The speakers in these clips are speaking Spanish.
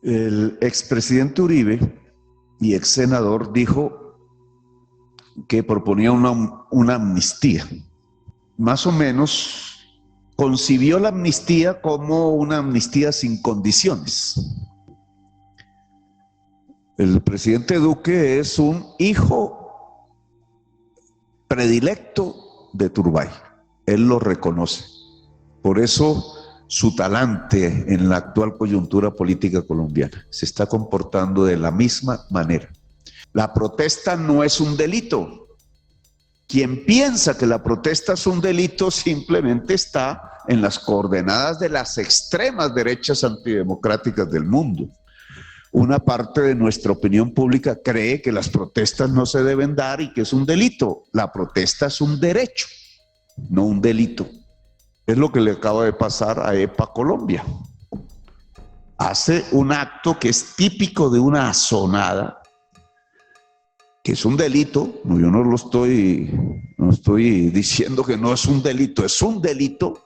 El expresidente Uribe y ex senador dijo que proponía una amnistía. Más o menos concibió la amnistía como una amnistía sin condiciones. El presidente Duque es un hijo predilecto de Turbay. Él lo reconoce. Por eso su talante en la actual coyuntura política colombiana se está comportando de la misma manera. La protesta no es un delito. Quien piensa que la protesta es un delito simplemente está en las coordenadas de las extremas derechas antidemocráticas del mundo. Una parte de nuestra opinión pública cree que las protestas no se deben dar y que es un delito. La protesta es un derecho, no un delito. Es lo que le acaba de pasar a EPA Colombia. Hace un acto que es típico de una asonada, que es un delito. No, yo no estoy diciendo que no es un delito,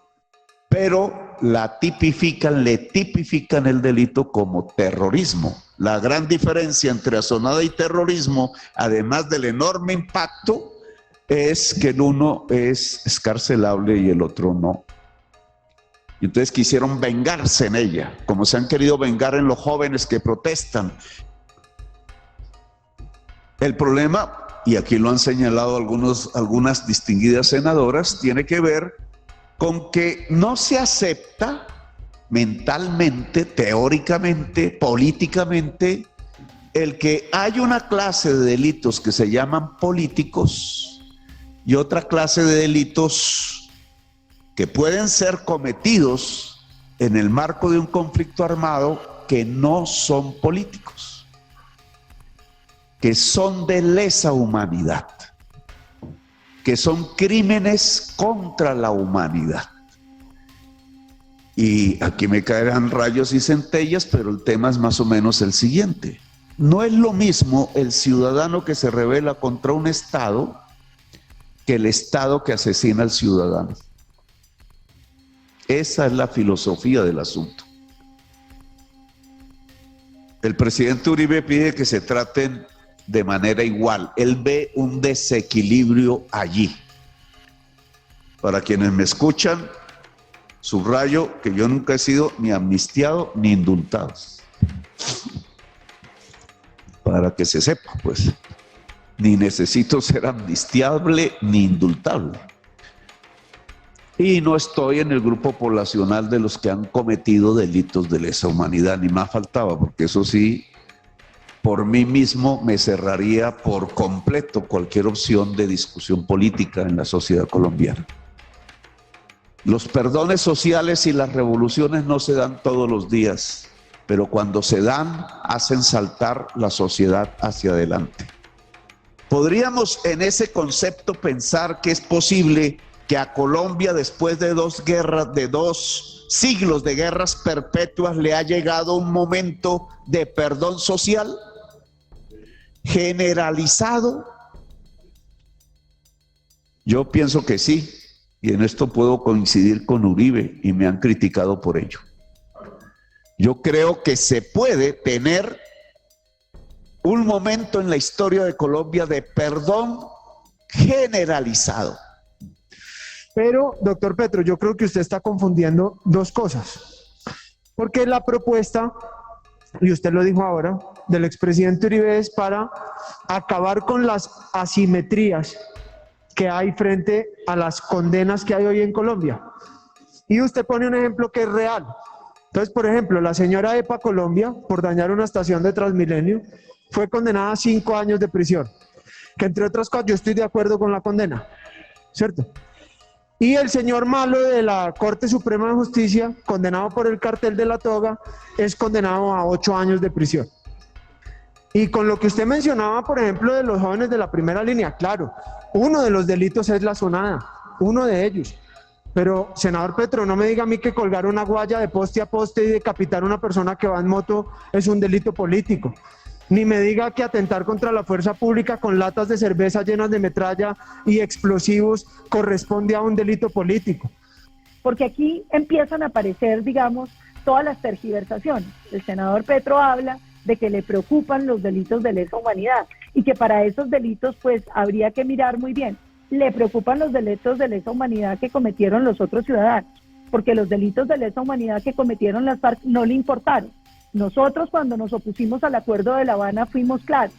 pero le tipifican el delito como terrorismo. La gran diferencia entre asonada y terrorismo, además del enorme impacto, es que el uno es excarcelable y el otro no. Y entonces quisieron vengarse en ella, como se han querido vengar en los jóvenes que protestan. El problema, y aquí lo han señalado algunas distinguidas senadoras, tiene que ver con que no se acepta mentalmente, teóricamente, políticamente, el que hay una clase de delitos que se llaman políticos y otra clase de delitos que pueden ser cometidos en el marco de un conflicto armado que no son políticos, que son de lesa humanidad, que son crímenes contra la humanidad. Y aquí me caerán rayos y centellas, pero el tema es más o menos el siguiente. No es lo mismo el ciudadano que se rebela contra un Estado que el Estado que asesina al ciudadano. Esa es la filosofía del asunto. El presidente Uribe pide que se traten de manera igual. Él ve un desequilibrio allí. Para quienes me escuchan, subrayo que yo nunca he sido ni amnistiado ni indultado. Para que se sepa, pues, ni necesito ser amnistiable ni indultable. Y no estoy en el grupo poblacional de los que han cometido delitos de lesa humanidad, ni más faltaba, porque eso sí, por mí mismo me cerraría por completo cualquier opción de discusión política en la sociedad colombiana. Los perdones sociales y las revoluciones no se dan todos los días, pero cuando se dan, hacen saltar la sociedad hacia adelante. ¿Podríamos en ese concepto pensar que es posible que a Colombia, después de dos siglos de guerras perpetuas, le ha llegado un momento de perdón social generalizado? Yo pienso que sí, y en esto puedo coincidir con Uribe, y me han criticado por ello. Yo creo que se puede tener un momento en la historia de Colombia de perdón generalizado. Pero, doctor Petro, yo creo que usted está confundiendo dos cosas. Porque la propuesta, y usted lo dijo ahora, del expresidente Uribe es para acabar con las asimetrías que hay frente a las condenas que hay hoy en Colombia. Y usted pone un ejemplo que es real. Entonces, por ejemplo, la señora EPA Colombia, por dañar una estación de Transmilenio, fue condenada a 5 años de prisión. Que entre otras cosas, yo estoy de acuerdo con la condena, ¿cierto? Y el señor Malo de la Corte Suprema de Justicia, condenado por el cartel de la toga, es condenado a 8 años de prisión. Y con lo que usted mencionaba, por ejemplo, de los jóvenes de la primera línea, claro, uno de los delitos es la sonada, uno de ellos. Pero, senador Petro, no me diga a mí que colgar una guaya de poste a poste y decapitar a una persona que va en moto es un delito político. Ni me diga que atentar contra la fuerza pública con latas de cerveza llenas de metralla y explosivos corresponde a un delito político. Porque aquí empiezan a aparecer, digamos, todas las tergiversaciones. El senador Petro habla de que le preocupan los delitos de lesa humanidad y que para esos delitos pues habría que mirar muy bien. Le preocupan los delitos de lesa humanidad que cometieron los otros ciudadanos, porque los delitos de lesa humanidad que cometieron las FARC no le importaron. Nosotros cuando nos opusimos al acuerdo de La Habana fuimos claros.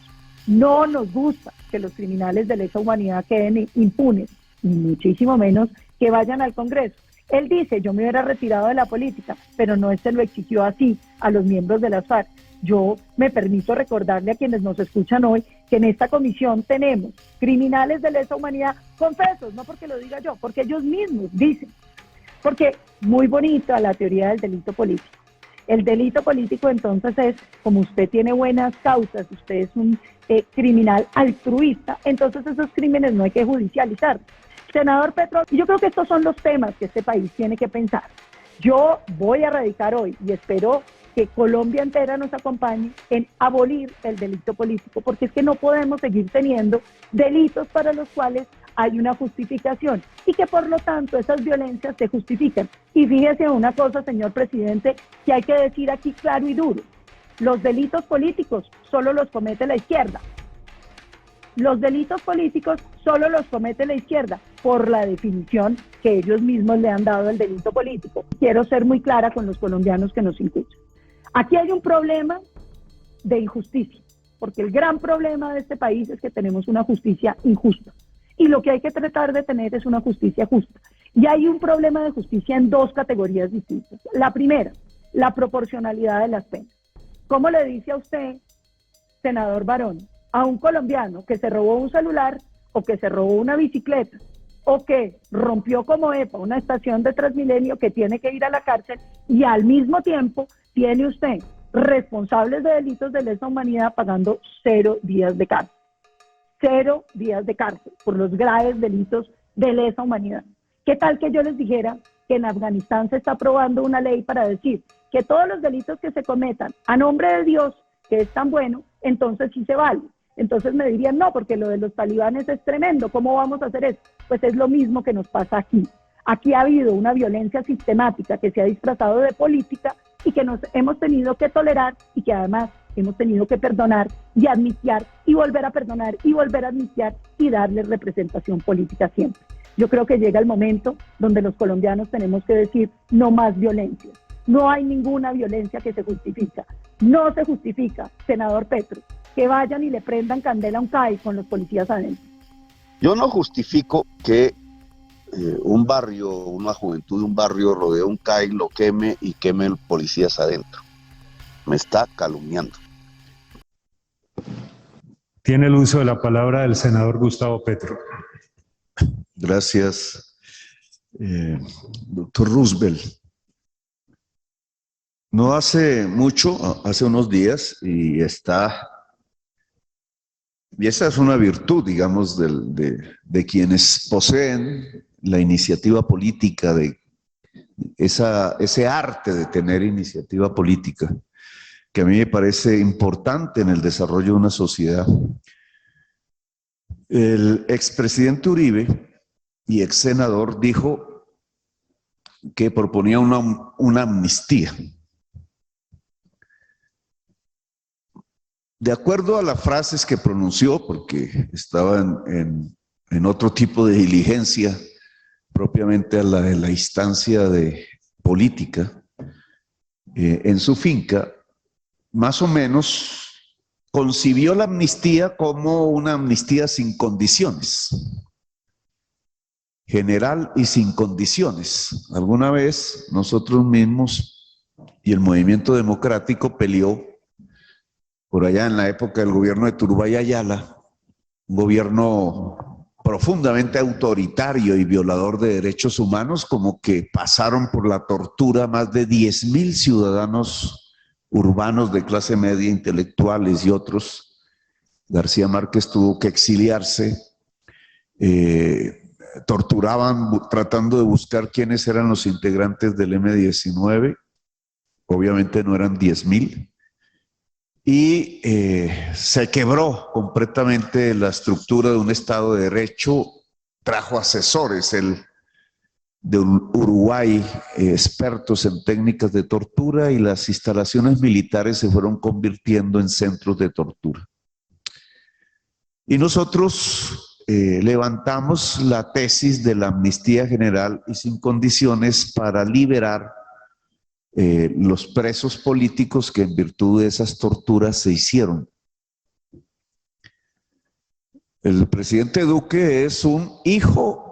No nos gusta que los criminales de lesa humanidad queden impunes, ni muchísimo menos que vayan al Congreso. Él dice, yo me hubiera retirado de la política, pero no se lo exigió así a los miembros de las FARC. Yo me permito recordarle a quienes nos escuchan hoy que en esta comisión tenemos criminales de lesa humanidad confesos, no porque lo diga yo, porque ellos mismos dicen. Porque muy bonita la teoría del delito político. El delito político entonces es, como usted tiene buenas causas, usted es un criminal altruista, entonces esos crímenes no hay que judicializarlos. Senador Petro, yo creo que estos son los temas que este país tiene que pensar. Yo voy a radicar hoy y espero que Colombia entera nos acompañe en abolir el delito político, porque es que no podemos seguir teniendo delitos para los cuales hay una justificación y que por lo tanto esas violencias se justifican. Y fíjese una cosa, señor presidente, que hay que decir aquí claro y duro. Los delitos políticos solo los comete la izquierda. Los delitos políticos solo los comete la izquierda, por la definición que ellos mismos le han dado al delito político. Quiero ser muy clara con los colombianos que nos escuchan. Aquí hay un problema de injusticia, porque el gran problema de este país es que tenemos una justicia injusta. Y lo que hay que tratar de tener es una justicia justa. Y hay un problema de justicia en dos categorías distintas. La primera, la proporcionalidad de las penas. ¿Cómo le dice a usted, senador Barón, a un colombiano que se robó un celular o que se robó una bicicleta o que rompió como EPA una estación de Transmilenio, que tiene que ir a la cárcel, y al mismo tiempo tiene usted responsables de delitos de lesa humanidad pagando 0 días de cárcel? 0 días de cárcel por los graves delitos de lesa humanidad. ¿Qué tal que yo les dijera que en Afganistán se está aprobando una ley para decir que todos los delitos que se cometan a nombre de Dios, que es tan bueno, entonces sí se vale? Entonces me dirían, no, porque lo de los talibanes es tremendo, ¿cómo vamos a hacer eso? Pues es lo mismo que nos pasa aquí. Aquí ha habido una violencia sistemática que se ha disfrazado de política y que nos hemos tenido que tolerar y que además hemos tenido que perdonar y amnistiar y volver a perdonar y volver a amnistiar y darle representación política siempre. Yo creo que llega el momento donde los colombianos tenemos que decir no más violencia. No hay ninguna violencia que se justifica. No se justifica, senador Petro, que vayan y le prendan candela a un CAI con los policías adentro. Yo no justifico que un barrio, una juventud de un barrio rodee un CAI, lo queme y queme policías adentro. Me está calumniando. Tiene el uso de la palabra el senador Gustavo Petro. Gracias, doctor Roosevelt. No hace mucho, hace unos días, y esa es una virtud, digamos, de quienes poseen la iniciativa política, de ese arte de tener iniciativa política, que a mí me parece importante en el desarrollo de una sociedad. El expresidente Uribe y ex senador dijo que proponía una amnistía. De acuerdo a las frases que pronunció, porque estaba en otro tipo de diligencia, propiamente a la instancia de política, en su finca, más o menos concibió la amnistía como una amnistía sin condiciones, general y sin condiciones. Alguna vez nosotros mismos y el movimiento democrático peleó por allá en la época del gobierno de Turbay Ayala, un gobierno profundamente autoritario y violador de derechos humanos, como que pasaron por la tortura más de 10.000 ciudadanos urbanos de clase media, intelectuales y otros. García Márquez tuvo que exiliarse, torturaban tratando de buscar quiénes eran los integrantes del M-19, obviamente no eran 10.000, y se quebró completamente la estructura de un Estado de Derecho, trajo asesores, de Uruguay, expertos en técnicas de tortura, y las instalaciones militares se fueron convirtiendo en centros de tortura. Y nosotros levantamos la tesis de la amnistía general y sin condiciones para liberar los presos políticos que en virtud de esas torturas se hicieron. El presidente Duque es un hijo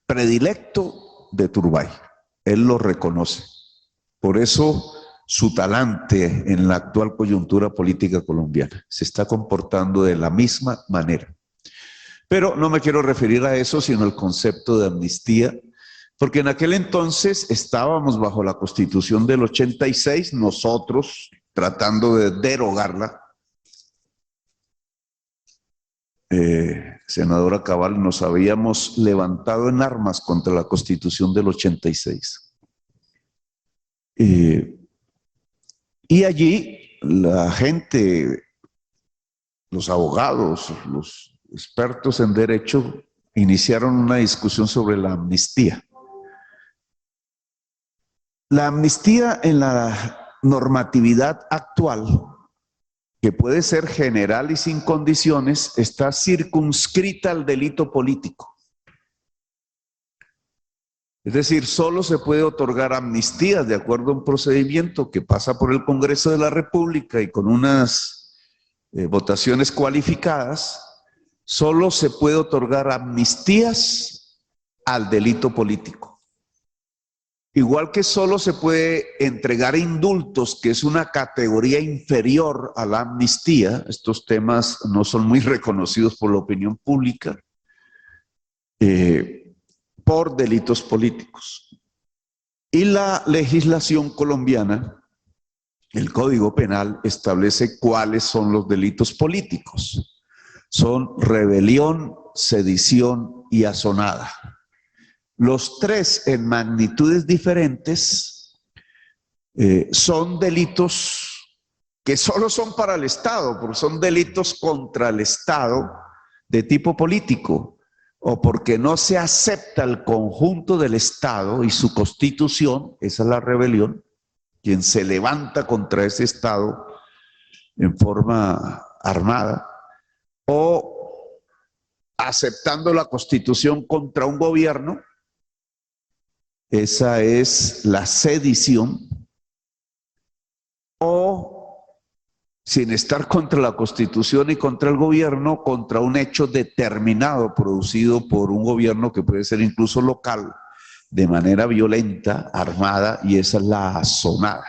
predilecto de Turbay, él lo reconoce. Por eso su talante en la actual coyuntura política colombiana se está comportando de la misma manera. Pero no me quiero referir a eso, sino al concepto de amnistía, porque en aquel entonces estábamos bajo la Constitución del 86, nosotros tratando de derogarla. Senadora Cabal, nos habíamos levantado en armas contra la Constitución del 86. Y allí la gente, los abogados, los expertos en derecho, iniciaron una discusión sobre la amnistía. La amnistía en la normatividad actual, que puede ser general y sin condiciones, está circunscrita al delito político. Es decir, solo se puede otorgar amnistías de acuerdo a un procedimiento que pasa por el Congreso de la República y con unas votaciones cualificadas. Solo se puede otorgar amnistías al delito político. Igual que solo se puede entregar indultos, que es una categoría inferior a la amnistía. Estos temas no son muy reconocidos por la opinión pública, por delitos políticos. Y la legislación colombiana, el Código Penal, establece cuáles son los delitos políticos. Son rebelión, sedición y asonada. Los tres, en magnitudes diferentes, son delitos que solo son para el Estado, porque son delitos contra el Estado de tipo político, o porque no se acepta el conjunto del Estado y su constitución. Esa es la rebelión, quien se levanta contra ese Estado en forma armada, o aceptando la constitución contra un gobierno. Esa es la sedición, o sin estar contra la Constitución y contra el gobierno, contra un hecho determinado producido por un gobierno que puede ser incluso local, de manera violenta, armada, y esa es la asonada.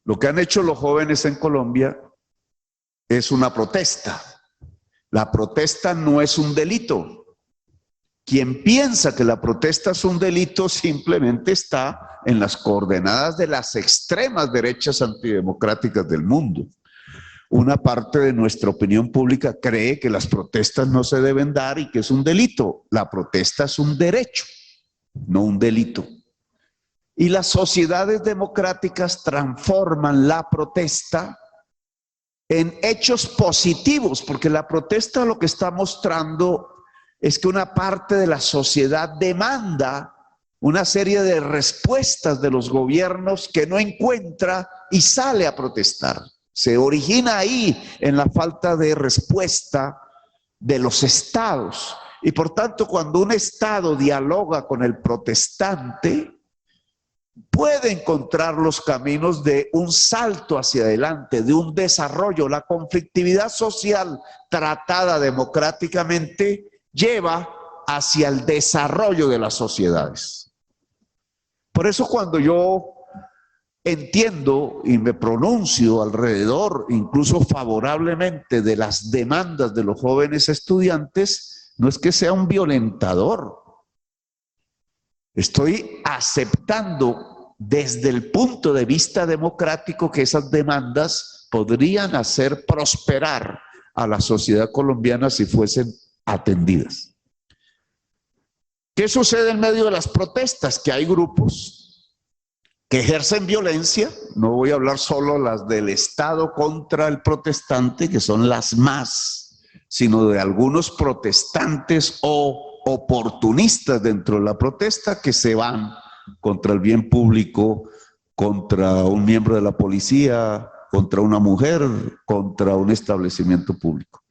Lo que han hecho los jóvenes en Colombia es una protesta. La protesta no es un delito. Quien piensa que la protesta es un delito simplemente está en las coordenadas de las extremas derechas antidemocráticas del mundo. Una parte de nuestra opinión pública cree que las protestas no se deben dar y que es un delito. La protesta es un derecho, no un delito. Y las sociedades democráticas transforman la protesta en hechos positivos, porque la protesta lo que está mostrando es que una parte de la sociedad demanda una serie de respuestas de los gobiernos que no encuentra y sale a protestar. Se origina ahí en la falta de respuesta de los estados. Y por tanto, cuando un estado dialoga con el protestante, puede encontrar los caminos de un salto hacia adelante, de un desarrollo. La conflictividad social tratada democráticamente lleva hacia el desarrollo de las sociedades. Por eso cuando yo entiendo y me pronuncio alrededor, incluso favorablemente, de las demandas de los jóvenes estudiantes, no es que sea un violentador. Estoy aceptando desde el punto de vista democrático que esas demandas podrían hacer prosperar a la sociedad colombiana si fuesen atendidas. ¿Qué sucede en medio de las protestas? Que hay grupos que ejercen violencia. No voy a hablar solo las del Estado contra el protestante, que son las más, sino de algunos protestantes o oportunistas dentro de la protesta que se van contra el bien público, contra un miembro de la policía, contra una mujer, contra un establecimiento público.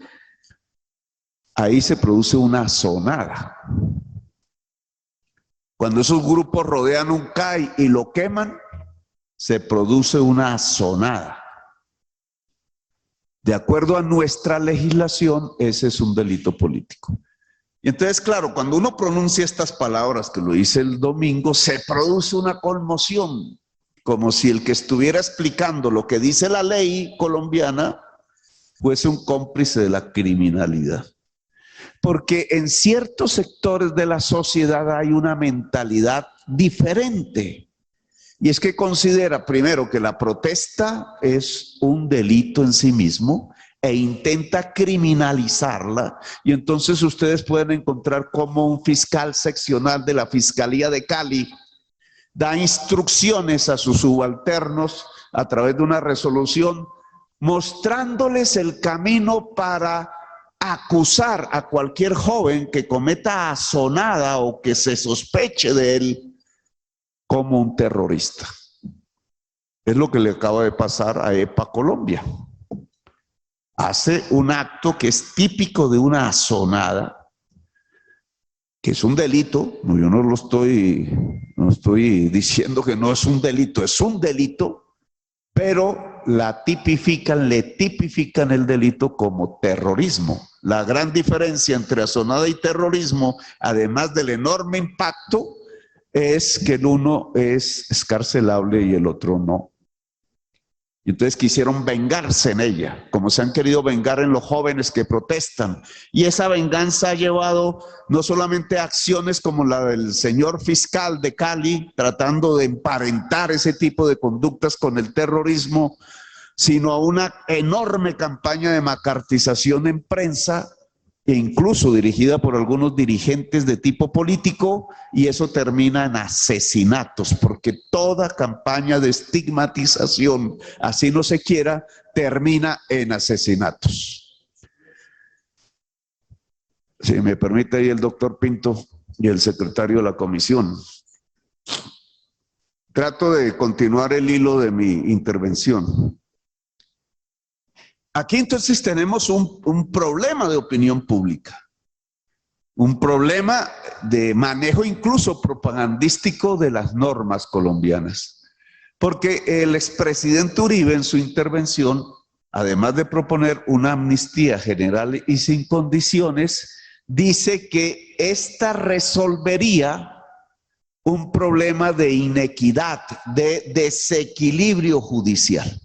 Ahí se produce una zonada. Cuando esos grupos rodean un CAI y lo queman, se produce una zonada. De acuerdo a nuestra legislación, ese es un delito político. Y entonces, claro, cuando uno pronuncia estas palabras, que lo hice el domingo, se produce una conmoción, como si el que estuviera explicando lo que dice la ley colombiana fuese un cómplice de la criminalidad. Porque en ciertos sectores de la sociedad hay una mentalidad diferente. Y es que considera primero que la protesta es un delito en sí mismo e intenta criminalizarla. Y entonces ustedes pueden encontrar cómo un fiscal seccional de la Fiscalía de Cali da instrucciones a sus subalternos a través de una resolución mostrándoles el camino para acusar a cualquier joven que cometa azonada o que se sospeche de él como un terrorista. Es lo que le acaba de pasar a EPA Colombia. Hace un acto que es típico de una azonada, que es un delito. No, yo no estoy diciendo que no es un delito, es un delito, pero le tipifican el delito como terrorismo. La gran diferencia entre azonada y terrorismo, además del enorme impacto, es que el uno es excarcelable y el otro no. Y entonces quisieron vengarse en ella, como se han querido vengar en los jóvenes que protestan. Y esa venganza ha llevado no solamente a acciones como la del señor fiscal de Cali, tratando de emparentar ese tipo de conductas con el terrorismo, sino a una enorme campaña de macartización en prensa, e incluso dirigida por algunos dirigentes de tipo político, y eso termina en asesinatos, porque toda campaña de estigmatización, así no se quiera, termina en asesinatos. Si me permite ahí el doctor Pinto y el secretario de la comisión. Trato de continuar el hilo de mi intervención. Aquí entonces tenemos un problema de opinión pública, un problema de manejo incluso propagandístico de las normas colombianas, porque el expresidente Uribe en su intervención, además de proponer una amnistía general y sin condiciones, dice que esta resolvería un problema de inequidad, de desequilibrio judicial.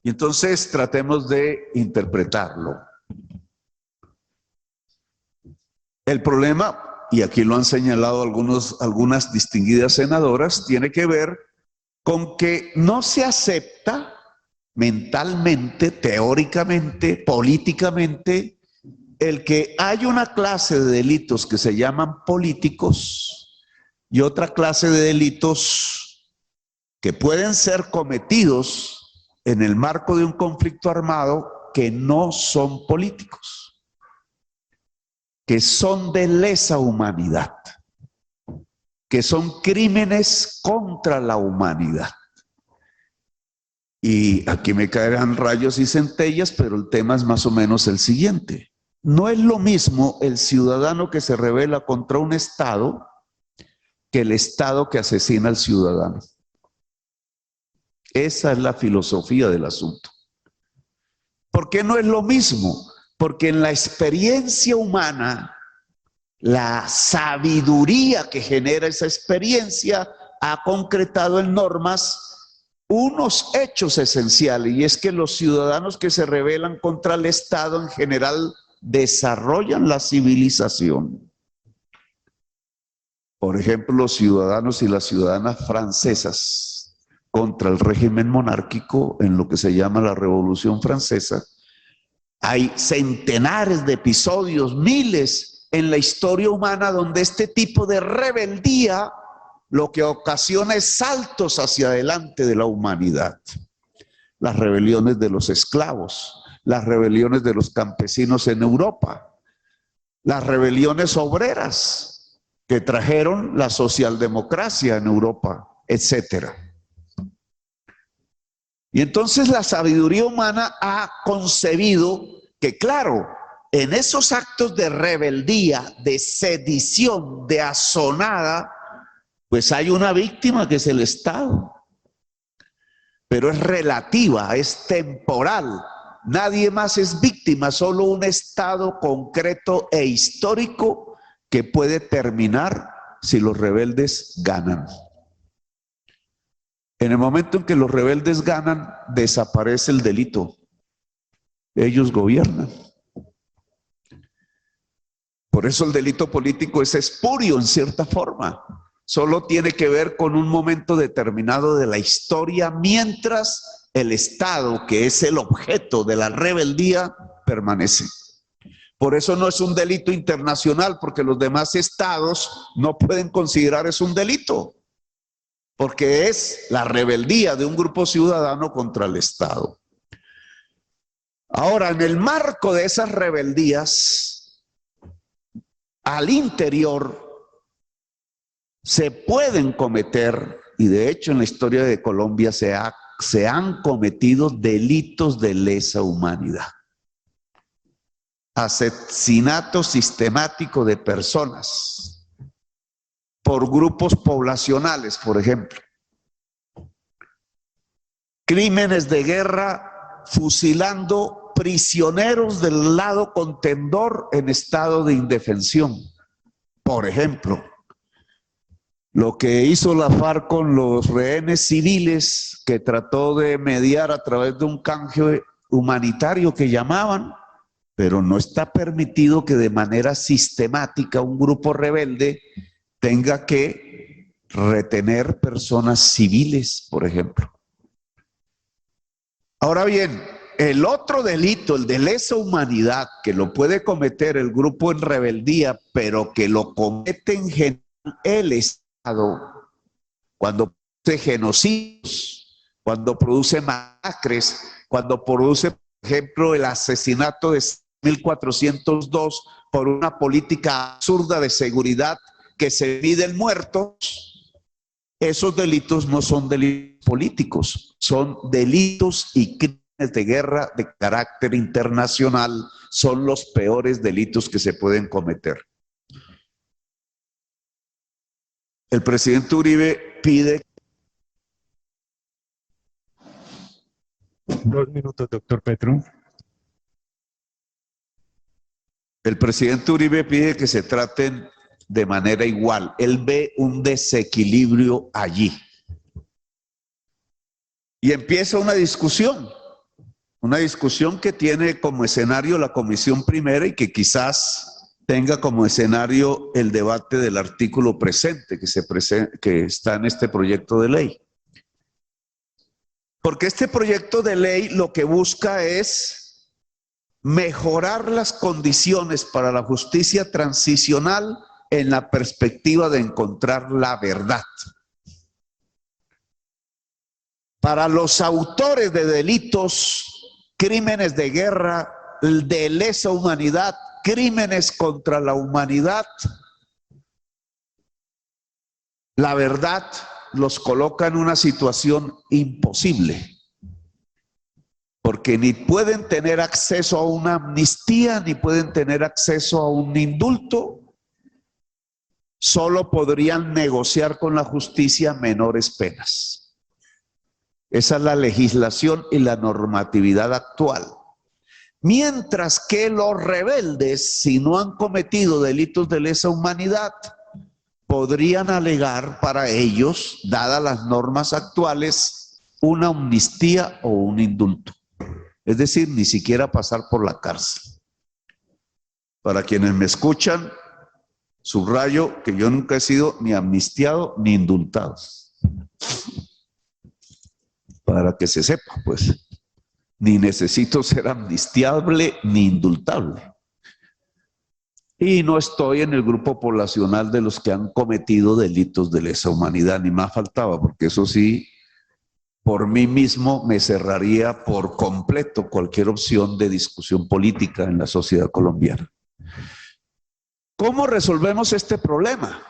Y entonces tratemos de interpretarlo. El problema, y aquí lo han señalado algunas distinguidas senadoras, tiene que ver con que no se acepta mentalmente, teóricamente, políticamente, el que hay una clase de delitos que se llaman políticos y otra clase de delitos que pueden ser cometidos en el marco de un conflicto armado que no son políticos, que son de lesa humanidad, que son crímenes contra la humanidad. Y aquí me caerán rayos y centellas, pero el tema es más o menos el siguiente. No es lo mismo el ciudadano que se rebela contra un Estado que el Estado que asesina al ciudadano. Esa es la filosofía del asunto. ¿Por qué no es lo mismo? Porque en la experiencia humana, la sabiduría que genera esa experiencia ha concretado en normas unos hechos esenciales, y es que los ciudadanos que se rebelan contra el Estado en general desarrollan la civilización. Por ejemplo, los ciudadanos y las ciudadanas francesas contra el régimen monárquico en lo que se llama la Revolución Francesa. Hay centenares de episodios, miles en la historia humana donde este tipo de rebeldía lo que ocasiona es saltos hacia adelante de la humanidad. Las rebeliones de los esclavos, las rebeliones de los campesinos en Europa, las rebeliones obreras que trajeron la socialdemocracia en Europa, etcétera. Y entonces la sabiduría humana ha concebido que, claro, en esos actos de rebeldía, de sedición, de asonada, pues hay una víctima que es el Estado. Pero es relativa, es temporal. Nadie más es víctima, solo un Estado concreto e histórico que puede terminar si los rebeldes ganan. En el momento en que los rebeldes ganan, desaparece el delito. Ellos gobiernan. Por eso el delito político es espurio en cierta forma. Solo tiene que ver con un momento determinado de la historia, mientras el Estado, que es el objeto de la rebeldía, permanece. Por eso no es un delito internacional, porque los demás estados no pueden considerar eso un delito, porque es la rebeldía de un grupo ciudadano contra el Estado. Ahora, en el marco de esas rebeldías, al interior se pueden cometer, y de hecho en la historia de Colombia se han cometido delitos de lesa humanidad. Asesinato sistemático de personas por grupos poblacionales, por ejemplo. Crímenes de guerra fusilando prisioneros del lado contendor en estado de indefensión, por ejemplo. Lo que hizo la FARC con los rehenes civiles, que trató de mediar a través de un canje humanitario que llamaban, pero no está permitido que de manera sistemática un grupo rebelde tenga que retener personas civiles, por ejemplo. Ahora bien, el otro delito, el de lesa humanidad, que lo puede cometer el grupo en rebeldía, pero que lo comete en general el Estado, cuando produce genocidios, cuando produce masacres, cuando produce, por ejemplo, el asesinato de 1402 por una política absurda de seguridad que se piden muertos, esos delitos no son delitos políticos, son delitos y crímenes de guerra de carácter internacional, son los peores delitos que se pueden cometer. El presidente Uribe pide... 2 minutos, doctor Petro. El presidente Uribe pide que se traten de manera igual. Él ve un desequilibrio allí. Y empieza una discusión que tiene como escenario la Comisión Primera y que quizás tenga como escenario el debate del artículo presente que está en este proyecto de ley. Porque este proyecto de ley lo que busca es mejorar las condiciones para la justicia transicional en la perspectiva de encontrar la verdad. Para los autores de delitos, crímenes de guerra, de lesa humanidad, crímenes contra la humanidad, la verdad los coloca en una situación imposible, porque ni pueden tener acceso a una amnistía, ni pueden tener acceso a un indulto, solo podrían negociar con la justicia menores penas. Esa es la legislación y la normatividad actual. Mientras que los rebeldes, si no han cometido delitos de lesa humanidad, podrían alegar para ellos, dadas las normas actuales, una amnistía o un indulto. Es decir, ni siquiera pasar por la cárcel. Para quienes me escuchan, subrayo que yo nunca he sido ni amnistiado ni indultado. Para que se sepa, pues. Ni necesito ser amnistiable ni indultable. Y no estoy en el grupo poblacional de los que han cometido delitos de lesa humanidad, ni más faltaba, porque eso sí, por mí mismo me cerraría por completo cualquier opción de discusión política en la sociedad colombiana. ¿Cómo resolvemos este problema?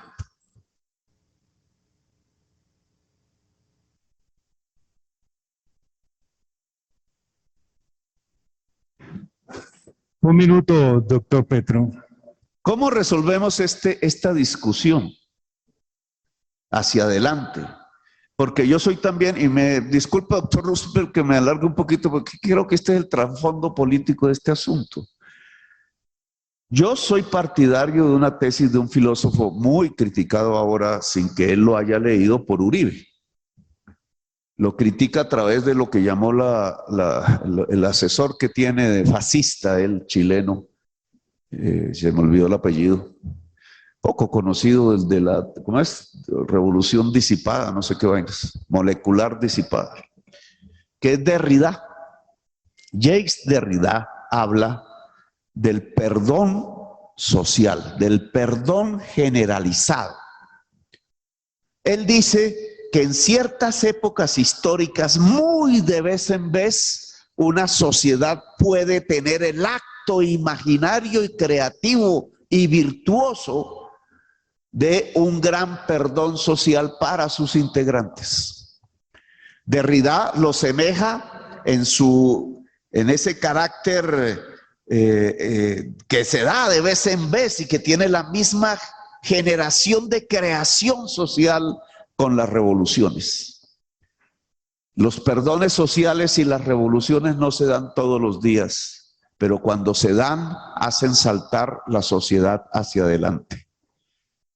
Un minuto, doctor Petro. ¿Cómo resolvemos esta discusión hacia adelante? Porque yo soy también, y me disculpa, doctor Roosevelt, que me alargue un poquito, porque creo que este es el trasfondo político de este asunto. Yo soy partidario de una tesis de un filósofo muy criticado ahora, sin que él lo haya leído, por Uribe. Lo critica a través de lo que llamó el asesor que tiene de fascista, el chileno, se me olvidó el apellido, poco conocido desde la, ¿cómo es? Revolución disipada, no sé qué vainas, molecular disipada, que es Derrida. Jacques Derrida habla del perdón social, del perdón generalizado. Él dice que en ciertas épocas históricas, muy de vez en vez, una sociedad puede tener el acto imaginario y creativo y virtuoso de un gran perdón social para sus integrantes. Derrida lo semeja en ese carácter que se da de vez en vez y que tiene la misma generación de creación social con las revoluciones. Los perdones sociales y las revoluciones no se dan todos los días, pero cuando se dan, hacen saltar la sociedad hacia adelante.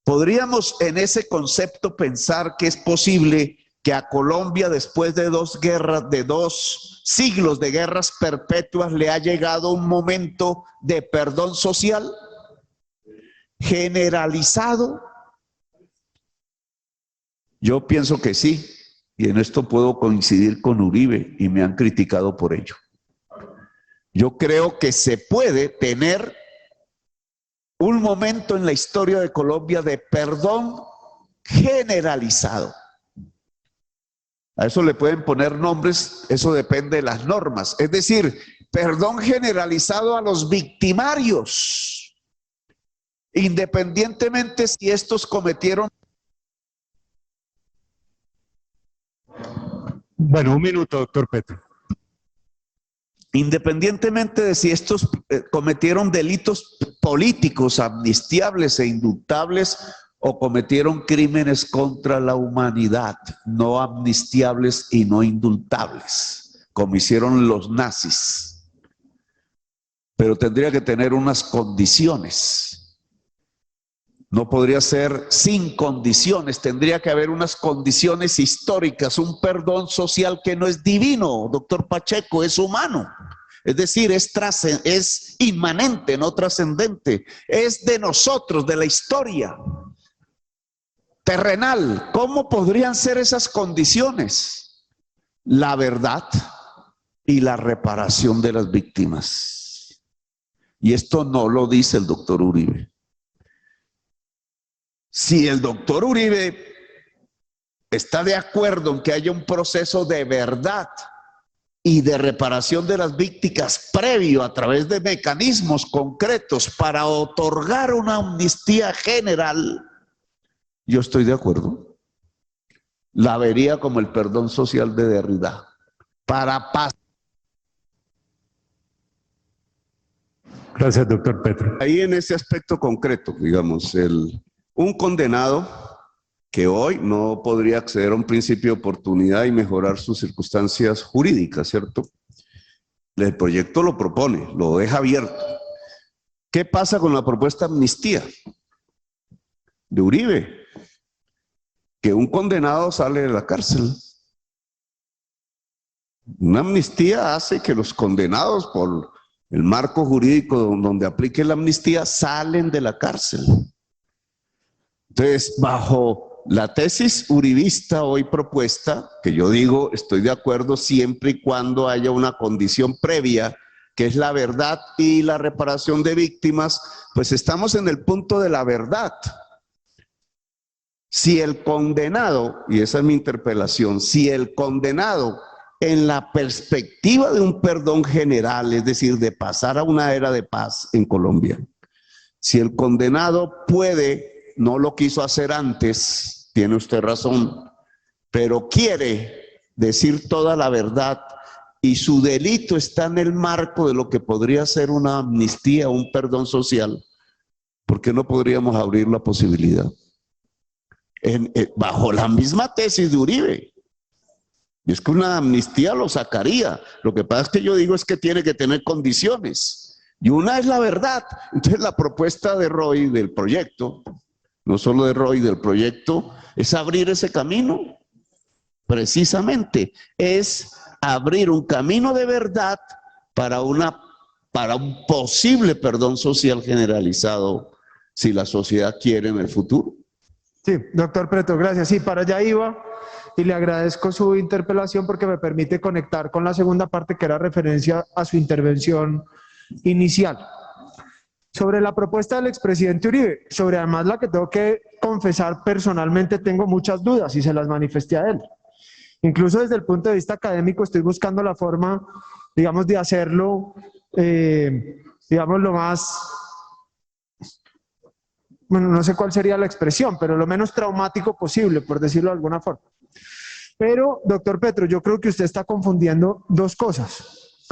Podríamos en ese concepto pensar que es posible que a Colombia, después de dos siglos de guerras perpetuas, le ha llegado un momento de perdón social generalizado. Yo pienso que sí, y en esto puedo coincidir con Uribe, y me han criticado por ello. Yo creo que se puede tener un momento en la historia de Colombia de perdón generalizado. A eso le pueden poner nombres, eso depende de las normas. Es decir, perdón generalizado a los victimarios, independientemente si estos cometieron. Bueno, un minuto, doctor Petro. Independientemente de si estos cometieron delitos políticos amnistiables e indultables o cometieron crímenes contra la humanidad, no amnistiables y no indultables, como hicieron los nazis. Pero tendría que tener unas condiciones. No podría ser sin condiciones, tendría que haber unas condiciones históricas, un perdón social que no es divino, doctor Pacheco, es humano. Es decir, es inmanente, no trascendente, es de nosotros, de la historia terrenal. ¿Cómo podrían ser esas condiciones? La verdad y la reparación de las víctimas. Y esto no lo dice el doctor Uribe. Si el doctor Uribe está de acuerdo en que haya un proceso de verdad y de reparación de las víctimas previo a través de mecanismos concretos para otorgar una amnistía general, yo estoy de acuerdo. La vería como el perdón social de Derrida. Para paz. Gracias, doctor Petro. Ahí en ese aspecto concreto, digamos, un condenado que hoy no podría acceder a un principio de oportunidad y mejorar sus circunstancias jurídicas, ¿cierto? El proyecto lo propone, lo deja abierto. ¿Qué pasa con la propuesta de amnistía de Uribe? Que un condenado sale de la cárcel. Una amnistía hace que los condenados por el marco jurídico donde aplique la amnistía salen de la cárcel. Entonces, bajo la tesis uribista hoy propuesta, que yo digo estoy de acuerdo siempre y cuando haya una condición previa, que es la verdad y la reparación de víctimas, pues estamos en el punto de la verdad. Si el condenado, y esa es mi interpelación, si el condenado en la perspectiva de un perdón general, es decir, de pasar a una era de paz en Colombia, Si el condenado puede, no lo quiso hacer antes, tiene usted razón, pero quiere decir toda la verdad y su delito está en el marco de lo que podría ser una amnistía o un perdón social, ¿por qué no podríamos abrir la posibilidad? Bajo la misma tesis de Uribe. Y es que una amnistía lo sacaría. Lo que pasa es que yo digo es que tiene que tener condiciones. Y una es la verdad. Entonces la propuesta de Roy, del proyecto, no solo de Roy, del proyecto, es abrir ese camino. Precisamente, es abrir un camino de verdad para un posible perdón social generalizado, si la sociedad quiere en el futuro. Sí, doctor Preto, gracias. Sí, para allá iba y le agradezco su interpelación porque me permite conectar con la segunda parte que era referencia a su intervención inicial. Sobre la propuesta del expresidente Uribe, sobre además la que tengo que confesar personalmente tengo muchas dudas y se las manifesté a él. Incluso desde el punto de vista académico estoy buscando la forma, digamos, de hacerlo, digamos, lo más, bueno, no sé cuál sería la expresión, pero lo menos traumático posible, por decirlo de alguna forma. Pero, doctor Petro, yo creo que usted está confundiendo dos cosas.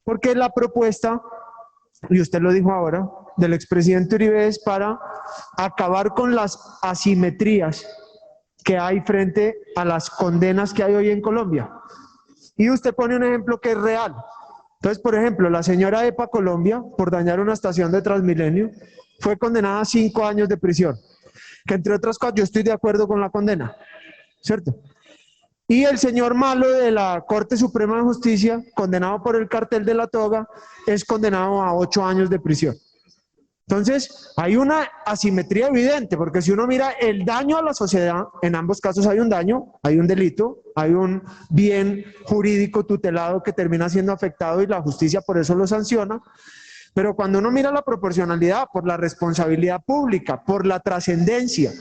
Porque la propuesta, y usted lo dijo ahora, del expresidente Uribe es para acabar con las asimetrías que hay frente a las condenas que hay hoy en Colombia. Y usted pone un ejemplo que es real. Entonces, por ejemplo, la señora EPA Colombia, por dañar una estación de Transmilenio, fue condenada a 5 años de prisión. Que entre otras cosas, yo estoy de acuerdo con la condena, ¿cierto? Y el señor Malo de la Corte Suprema de Justicia, condenado por el cartel de la toga, es condenado a 8 años de prisión. Entonces, hay una asimetría evidente, porque si uno mira el daño a la sociedad, en ambos casos hay un daño, hay un delito, hay un bien jurídico tutelado que termina siendo afectado y la justicia por eso lo sanciona. Pero cuando uno mira la proporcionalidad por la responsabilidad pública, por la trascendencia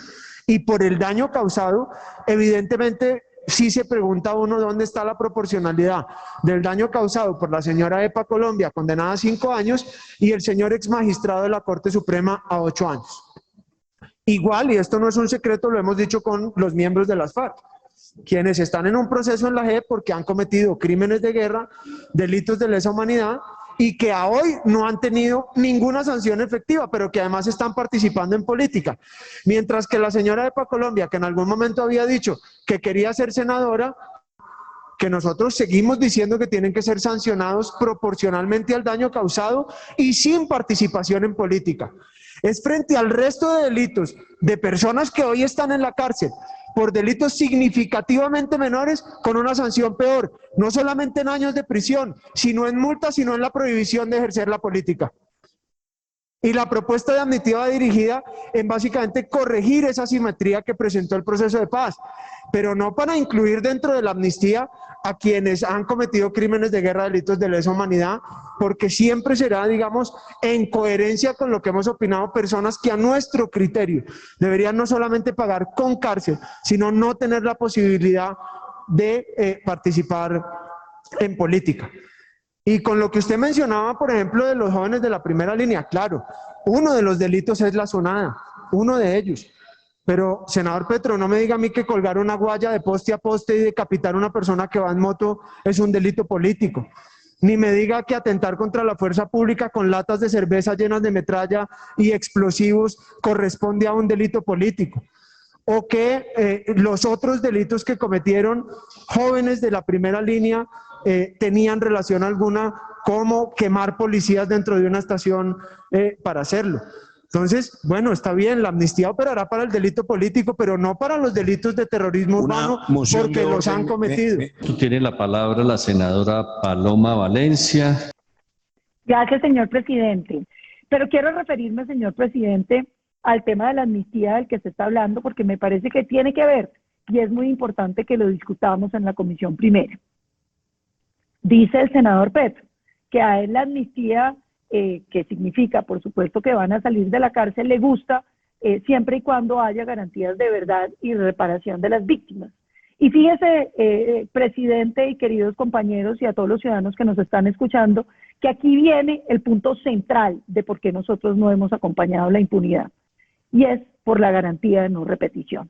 y por el daño causado, evidentemente sí se pregunta uno dónde está la proporcionalidad del daño causado por la señora EPA Colombia, condenada a 5 años, y el señor ex magistrado de la Corte Suprema a 8 años. Igual, y esto no es un secreto, lo hemos dicho con los miembros de las FARC, quienes están en un proceso en la JEP porque han cometido crímenes de guerra, delitos de lesa humanidad, y que a hoy no han tenido ninguna sanción efectiva, pero que además están participando en política. Mientras que la señora EPA Colombia, que en algún momento había dicho que quería ser senadora, que nosotros seguimos diciendo que tienen que ser sancionados proporcionalmente al daño causado y sin participación en política. Es frente al resto de delitos de personas que hoy están en la cárcel por delitos significativamente menores con una sanción peor, no solamente en años de prisión, sino en multas, sino en la prohibición de ejercer la política. Y la propuesta de amnistía va dirigida en básicamente corregir esa asimetría que presentó el proceso de paz, pero no para incluir dentro de la amnistía a quienes han cometido crímenes de guerra, delitos de lesa humanidad, porque siempre será, digamos, en coherencia con lo que hemos opinado personas que a nuestro criterio deberían no solamente pagar con cárcel, sino no tener la posibilidad de participar en política. Y con lo que usted mencionaba, por ejemplo, de los jóvenes de la primera línea, claro, uno de los delitos es la sonada, uno de ellos. Pero, senador Petro, no me diga a mí que colgar una guaya de poste a poste y decapitar a una persona que va en moto es un delito político. Ni me diga que atentar contra la fuerza pública con latas de cerveza llenas de metralla y explosivos corresponde a un delito político. O que los otros delitos que cometieron jóvenes de la primera línea tenían relación alguna, como quemar policías dentro de una estación para hacerlo. Entonces, bueno, está bien, la amnistía operará para el delito político, pero no para los delitos de terrorismo urbano, porque los han cometido. Tiene la palabra la senadora Paloma Valencia. Gracias, señor presidente. Pero quiero referirme, señor presidente, al tema de la amnistía del que se está hablando, porque me parece que tiene que ver, y es muy importante que lo discutamos en la comisión primera. Dice el senador Petro que a él la amnistía, que significa, por supuesto, que van a salir de la cárcel, le gusta siempre y cuando haya garantías de verdad y reparación de las víctimas. Y fíjese, presidente y queridos compañeros y a todos los ciudadanos que nos están escuchando, que aquí viene el punto central de por qué nosotros no hemos acompañado la impunidad, y es por la garantía de no repetición.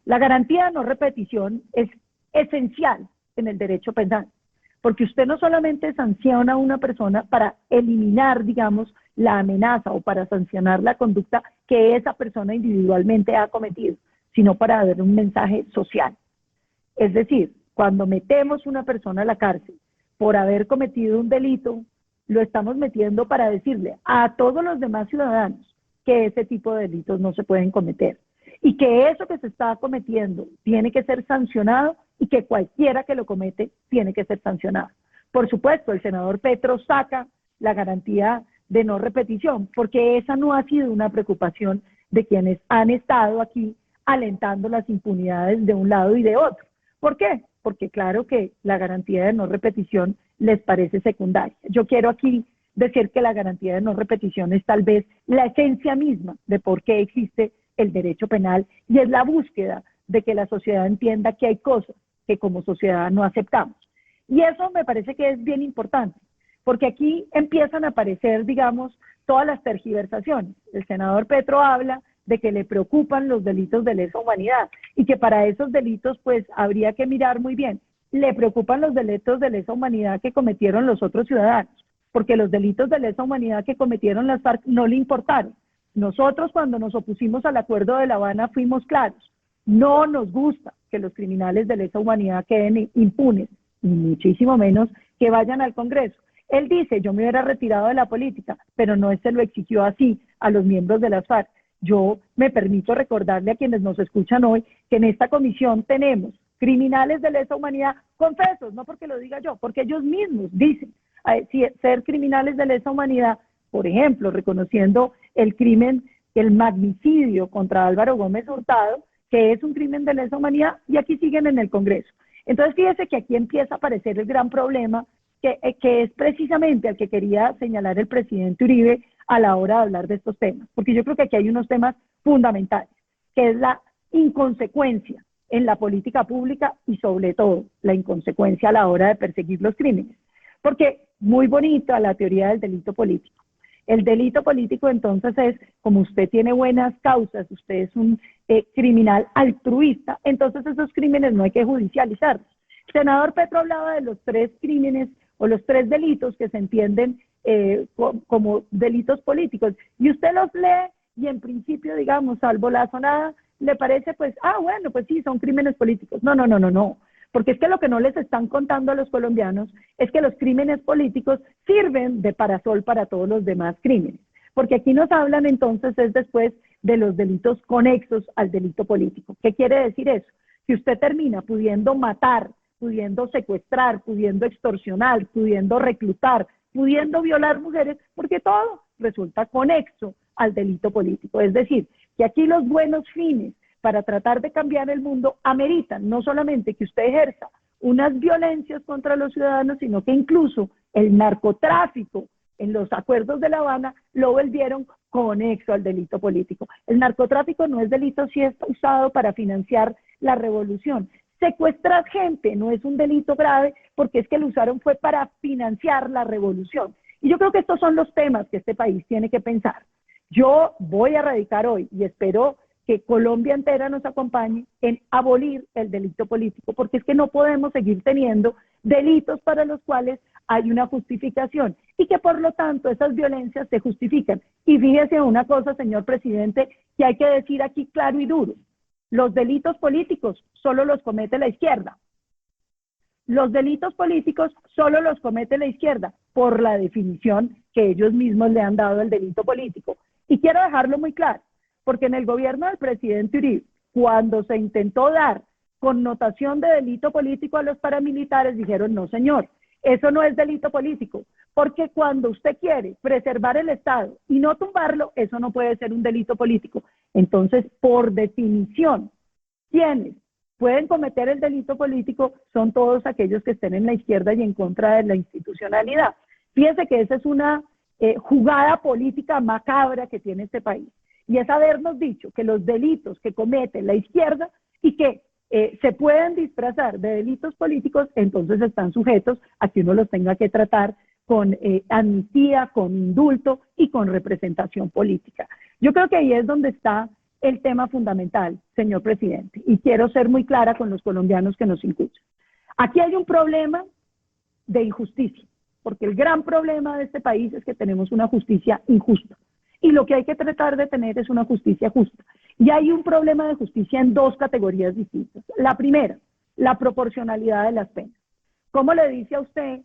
La garantía de no repetición es esencial en el derecho penal, porque usted no solamente sanciona a una persona para eliminar, digamos, la amenaza o para sancionar la conducta que esa persona individualmente ha cometido, sino para dar un mensaje social. Es decir, cuando metemos una persona a la cárcel por haber cometido un delito, lo estamos metiendo para decirle a todos los demás ciudadanos que ese tipo de delitos no se pueden cometer y que eso que se está cometiendo tiene que ser sancionado y que cualquiera que lo comete tiene que ser sancionado. Por supuesto, el senador Petro saca la garantía de no repetición, porque esa no ha sido una preocupación de quienes han estado aquí alentando las impunidades de un lado y de otro. ¿Por qué? Porque claro que la garantía de no repetición les parece secundaria. Yo quiero aquí decir que la garantía de no repetición es tal vez la esencia misma de por qué existe el derecho penal y es la búsqueda de que la sociedad entienda que hay cosas que como sociedad no aceptamos. Y eso me parece que es bien importante, porque aquí empiezan a aparecer, digamos, todas las tergiversaciones. El senador Petro habla de que le preocupan los delitos de lesa humanidad y que para esos delitos pues habría que mirar muy bien. Le preocupan los delitos de lesa humanidad que cometieron los otros ciudadanos, porque los delitos de lesa humanidad que cometieron las FARC no le importaron. Nosotros cuando nos opusimos al acuerdo de La Habana fuimos claros. No nos gusta que los criminales de lesa humanidad queden impunes, y muchísimo menos que vayan al Congreso. Él dice, yo me hubiera retirado de la política, pero no se lo exigió así a los miembros de las FARC. Yo me permito recordarle a quienes nos escuchan hoy que en esta comisión tenemos criminales de lesa humanidad confesos, no porque lo diga yo, porque ellos mismos dicen ser criminales de lesa humanidad, por ejemplo, reconociendo el crimen, el magnicidio contra Álvaro Gómez Hurtado, que es un crimen de lesa humanidad, y aquí siguen en el Congreso. Entonces fíjese que aquí empieza a aparecer el gran problema que es precisamente al que quería señalar el presidente Uribe a la hora de hablar de estos temas, porque yo creo que aquí hay unos temas fundamentales, que es la inconsecuencia en la política pública y sobre todo la inconsecuencia a la hora de perseguir los crímenes. Porque muy bonita la teoría del delito político. El delito político entonces es, como usted tiene buenas causas, usted es un criminal altruista, entonces esos crímenes no hay que judicializarlos. El senador Petro hablaba de los 3 crímenes o los 3 delitos que se entienden como delitos políticos, y usted los lee y en principio, digamos, salvo la sonada, le parece pues, bueno, pues sí, son crímenes políticos. No, porque es que lo que no les están contando a los colombianos es que los crímenes políticos sirven de parasol para todos los demás crímenes, porque aquí nos hablan entonces es después de los delitos conexos al delito político. ¿Qué quiere decir eso? Que usted termina pudiendo matar, pudiendo secuestrar, pudiendo extorsionar, pudiendo reclutar, pudiendo violar mujeres, porque todo resulta conexo al delito político. Es decir, que aquí los buenos fines para tratar de cambiar el mundo ameritan no solamente que usted ejerza unas violencias contra los ciudadanos, sino que incluso el narcotráfico en los acuerdos de La Habana lo volvieron conexo al delito político. El narcotráfico no es delito si es usado para financiar la revolución. Secuestrar gente no es un delito grave porque es que lo usaron fue para financiar la revolución. Y yo creo que estos son los temas que este país tiene que pensar. Yo voy a radicar hoy y espero que Colombia entera nos acompañe en abolir el delito político, porque es que no podemos seguir teniendo delitos para los cuales hay una justificación y que por lo tanto esas violencias se justifican. Y fíjese una cosa, señor presidente, que hay que decir aquí claro y duro. Los delitos políticos solo los comete la izquierda. Los delitos políticos solo los comete la izquierda por la definición que ellos mismos le han dado al delito político. Y quiero dejarlo muy claro, porque en el gobierno del presidente Uribe, cuando se intentó dar connotación de delito político a los paramilitares, dijeron, no señor, eso no es delito político, porque cuando usted quiere preservar el Estado y no tumbarlo, eso no puede ser un delito político. Entonces, por definición, quienes pueden cometer el delito político son todos aquellos que estén en la izquierda y en contra de la institucionalidad. Fíjense que esa es una jugada política macabra que tiene este país. Y es habernos dicho que los delitos que comete la izquierda y que se pueden disfrazar de delitos políticos, entonces están sujetos a que uno los tenga que tratar con amnistía, con indulto y con representación política. Yo creo que ahí es donde está el tema fundamental, señor presidente, y quiero ser muy clara con los colombianos que nos escuchan. Aquí hay un problema de injusticia, porque el gran problema de este país es que tenemos una justicia injusta, y lo que hay que tratar de tener es una justicia justa. Y hay un problema de justicia en dos categorías distintas. La primera, la proporcionalidad de las penas. ¿Cómo le dice a usted,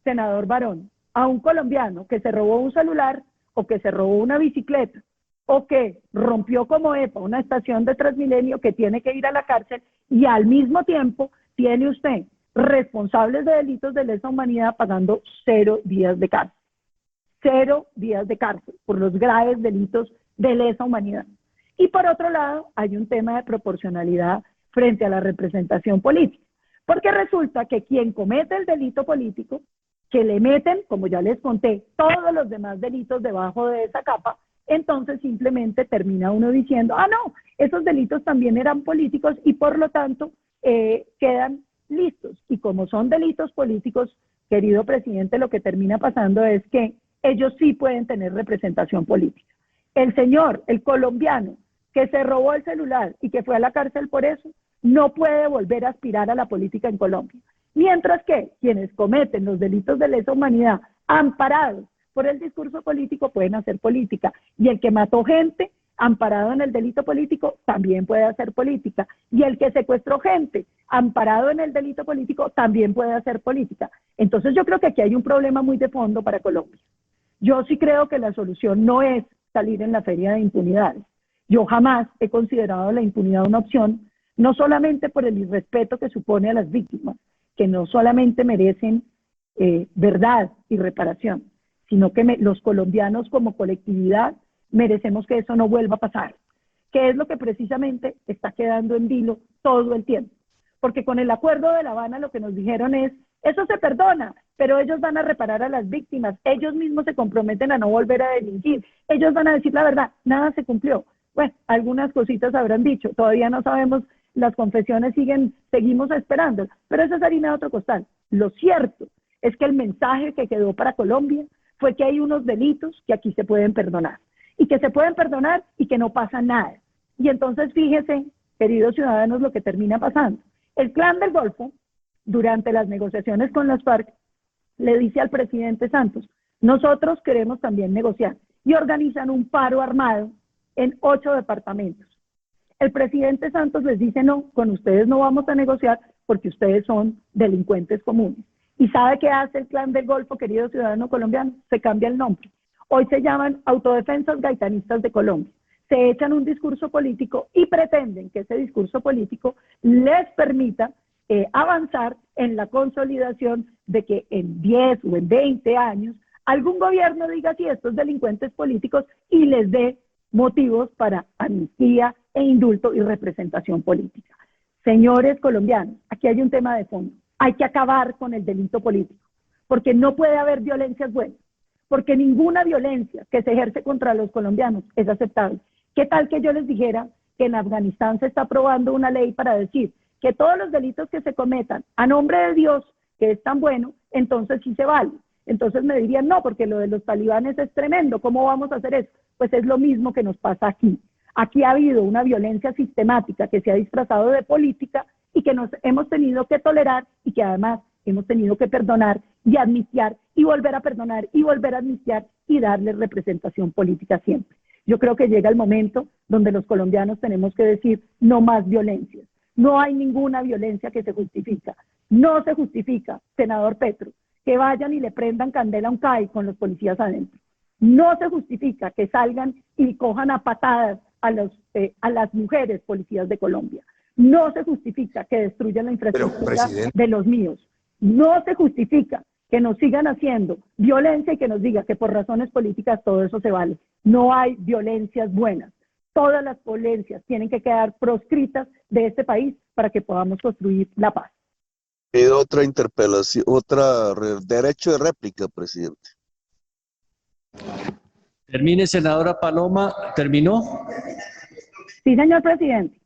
senador Barón, a un colombiano que se robó un celular o que se robó una bicicleta o que rompió como EPA una estación de Transmilenio, que tiene que ir a la cárcel, y al mismo tiempo tiene usted responsables de delitos de lesa humanidad pagando 0 días de cárcel? 0 días de cárcel por los graves delitos de lesa humanidad. Y por otro lado, hay un tema de proporcionalidad frente a la representación política, porque resulta que quien comete el delito político, que le meten, como ya les conté, todos los demás delitos debajo de esa capa, entonces simplemente termina uno diciendo, ah, no, esos delitos también eran políticos y por lo tanto quedan listos. Y como son delitos políticos, querido presidente, lo que termina pasando es que ellos sí pueden tener representación política. El señor, el colombiano, que se robó el celular y que fue a la cárcel por eso, no puede volver a aspirar a la política en Colombia. Mientras que quienes cometen los delitos de lesa humanidad amparados por el discurso político pueden hacer política. Y el que mató gente amparado en el delito político también puede hacer política. Y el que secuestró gente amparado en el delito político también puede hacer política. Entonces yo creo que aquí hay un problema muy de fondo para Colombia. Yo sí creo que la solución no es salir en la feria de impunidades. Yo jamás he considerado la impunidad una opción, no solamente por el irrespeto que supone a las víctimas, que no solamente merecen verdad y reparación, sino que los colombianos como colectividad merecemos que eso no vuelva a pasar, que es lo que precisamente está quedando en vilo todo el tiempo. Porque con el acuerdo de La Habana lo que nos dijeron es, eso se perdona, pero ellos van a reparar a las víctimas, ellos mismos se comprometen a no volver a delinquir, ellos van a decir la verdad, nada se cumplió. Bueno, algunas cositas habrán dicho, todavía no sabemos, las confesiones seguimos esperando, pero eso es harina de otro costal. Lo cierto es que el mensaje que quedó para Colombia fue que hay unos delitos que aquí se pueden perdonar, y que se pueden perdonar y que no pasa nada. Y entonces fíjese, queridos ciudadanos, lo que termina pasando. El Clan del Golfo, durante las negociaciones con las FARC, le dice al presidente Santos, nosotros queremos también negociar, y organizan un paro armado en 8 departamentos. El presidente Santos les dice, no, con ustedes no vamos a negociar porque ustedes son delincuentes comunes. ¿Y sabe qué hace el Clan del Golfo, querido ciudadano colombiano? Se cambia el nombre. Hoy se llaman Autodefensas Gaitanistas de Colombia. Se echan un discurso político y pretenden que ese discurso político les permita avanzar en la consolidación de que en 10 o en 20 años algún gobierno diga sí, estos delincuentes políticos y les dé motivos para amnistía e indulto y representación política. Señores colombianos, aquí hay un tema de fondo. Hay que acabar con el delito político, porque no puede haber violencias buenas, porque ninguna violencia que se ejerce contra los colombianos es aceptable. ¿Qué tal que yo les dijera que en Afganistán se está aprobando una ley para decir que todos los delitos que se cometan a nombre de Dios, que es tan bueno, entonces sí se vale? Entonces me dirían, no, porque lo de los talibanes es tremendo, ¿cómo vamos a hacer eso? Pues es lo mismo que nos pasa aquí. Aquí ha habido una violencia sistemática que se ha disfrazado de política y que nos hemos tenido que tolerar y que además hemos tenido que perdonar y amnistiar y volver a perdonar y volver a amnistiar y darle representación política siempre. Yo creo que llega el momento donde los colombianos tenemos que decir no más violencia. No hay ninguna violencia que se justifica. No se justifica, senador Petro, que vayan y le prendan candela a un CAI con los policías adentro. No se justifica que salgan y cojan a patadas a las mujeres policías de Colombia. No se justifica que destruyan la infraestructura de los míos. No se justifica que nos sigan haciendo violencia y que nos diga que por razones políticas todo eso se vale. No hay violencias buenas. Todas las violencias tienen que quedar proscritas de este país para que podamos construir la paz. Pido otra interpelación, derecho de réplica, presidente. Termine, senadora Paloma. ¿Terminó? Sí, señor presidente.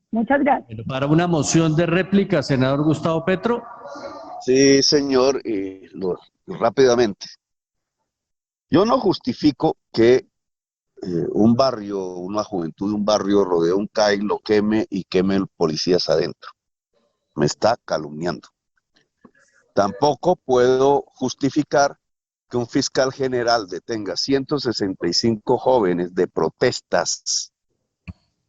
Muchas gracias. Para una moción de réplica, senador Gustavo Petro. Sí, señor, rápidamente. Yo no justifico que un barrio, una juventud de un barrio rodee un CAI, lo queme y queme policías adentro. Me está calumniando. Tampoco puedo justificar que un fiscal general detenga 165 jóvenes de protestas,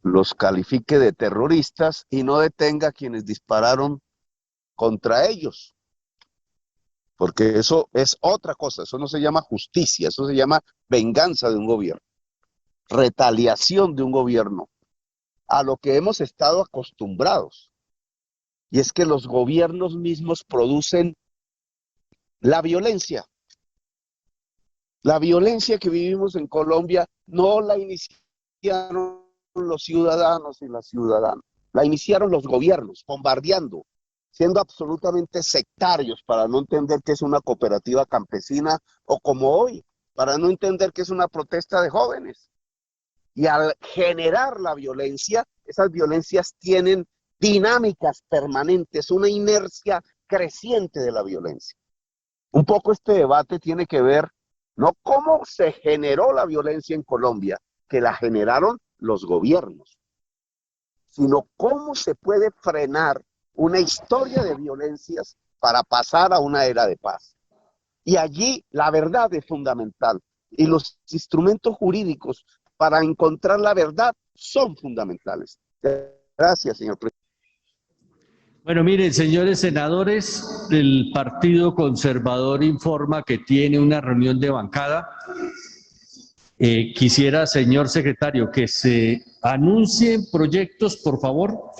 los califique de terroristas y no detenga a quienes dispararon contra ellos. Porque eso es otra cosa, eso no se llama justicia, eso se llama venganza de un gobierno, retaliación de un gobierno, a lo que hemos estado acostumbrados. Y es que los gobiernos mismos producen la violencia. La violencia que vivimos en Colombia no la iniciaron los ciudadanos y las ciudadanas, la iniciaron los gobiernos, bombardeando, siendo absolutamente sectarios para no entender que es una cooperativa campesina, o como hoy, para no entender que es una protesta de jóvenes. Y al generar la violencia, esas violencias tienen dinámicas permanentes, una inercia creciente de la violencia. Un poco este debate tiene que ver no cómo se generó la violencia en Colombia, que la generaron los gobiernos, sino cómo se puede frenar una historia de violencias para pasar a una era de paz. Y allí la verdad es fundamental. Y los instrumentos jurídicos para encontrar la verdad son fundamentales. Gracias, señor presidente. Bueno, miren, señores senadores, el Partido Conservador informa que tiene una reunión de bancada. Quisiera, señor secretario, que se anuncien proyectos, por favor.